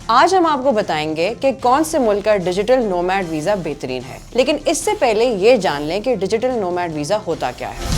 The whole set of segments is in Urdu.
آج ہم آپ کو بتائیں گے کہ کون سے ملک کا ڈیجیٹل نومیڈ ویزا بہترین ہے، لیکن اس سے پہلے یہ جان لیں کہ ڈیجیٹل نومیڈ ویزا ہوتا کیا ہے۔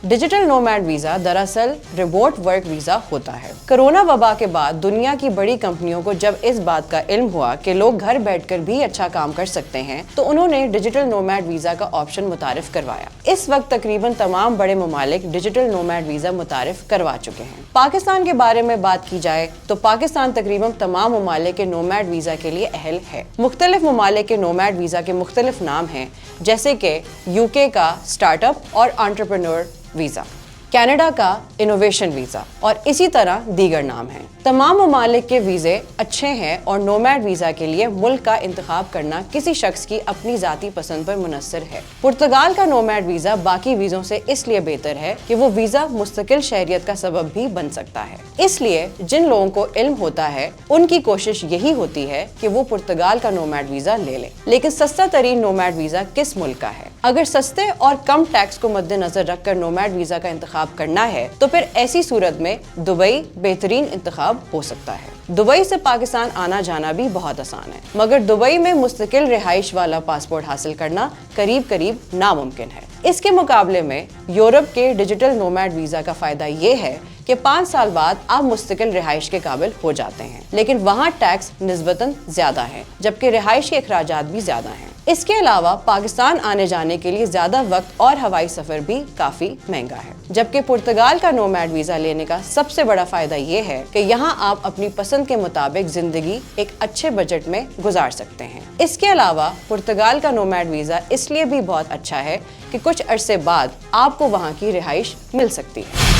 ڈیجیٹل نومیڈ ویزا دراصل ریموٹ ورک ویزا ہوتا ہے۔ کرونا وبا کے بعد دنیا کی بڑی کمپنیوں کو جب اس بات کا علم ہوا کہ لوگ گھر بیٹھ کر بھی اچھا کام کر سکتے ہیں تو انہوں نے ڈیجیٹل نومیڈ ویزا کا آپشن متعارف کروایا۔ اس وقت تقریباً تمام بڑے ممالک ڈیجیٹل نومیڈ ویزا متعارف کروا چکے ہیں۔ پاکستان کے بارے میں بات کی جائے تو پاکستان تقریباً تمام ممالک کے نومیڈ ویزا کے لیے اہل ہے۔ مختلف ممالک کے نومیڈ ویزا کے مختلف نام ہیں، جیسے کہ UK کا اسٹارٹ اپ اور انٹرپرینور ویزا، کینیڈا کا انوویشن ویزا اور اسی طرح دیگر نام ہیں۔ تمام ممالک کے ویزے اچھے ہیں اور نومیڈ ویزا کے لیے ملک کا انتخاب کرنا کسی شخص کی اپنی ذاتی پسند پر منحصر ہے۔ پرتگال کا نومیڈ ویزا باقی ویزوں سے اس لیے بہتر ہے کہ وہ ویزا مستقل شہریت کا سبب بھی بن سکتا ہے۔ اس لیے جن لوگوں کو علم ہوتا ہے ان کی کوشش یہی ہوتی ہے کہ وہ پرتگال کا نومیڈ ویزا لے لیں۔ لیکن سستا ترین نومیڈ ویزا کس ملک کا ہے؟ اگر سستے اور کم ٹیکس کو مد نظر رکھ کر نومیڈ ویزا کا انتخاب کرنا ہے تو پھر ایسی صورت میں دبئی بہترین انتخاب ہو سکتا ہے۔ دبئی سے پاکستان آنا جانا بھی بہت آسان ہے، مگر دبئی میں مستقل رہائش والا پاسپورٹ حاصل کرنا قریب ناممکن ہے۔ اس کے مقابلے میں یورپ کے ڈیجیٹل نومیڈ ویزا کا فائدہ یہ ہے کہ 5 سال بعد آپ مستقل رہائش کے قابل ہو جاتے ہیں، لیکن وہاں ٹیکس نسبتاً زیادہ ہے جبکہ رہائشی اخراجات بھی زیادہ ہیں۔ اس کے علاوہ پاکستان آنے جانے کے لیے زیادہ وقت اور ہوائی سفر بھی کافی مہنگا ہے، جبکہ پرتگال کا نومیڈ ویزا لینے کا سب سے بڑا فائدہ یہ ہے کہ یہاں آپ اپنی پسند کے مطابق زندگی ایک اچھے بجٹ میں گزار سکتے ہیں۔ اس کے علاوہ پرتگال کا نومیڈ ویزا اس لیے بھی بہت اچھا ہے کہ کچھ عرصے بعد آپ کو وہاں کی رہائش مل سکتی ہے۔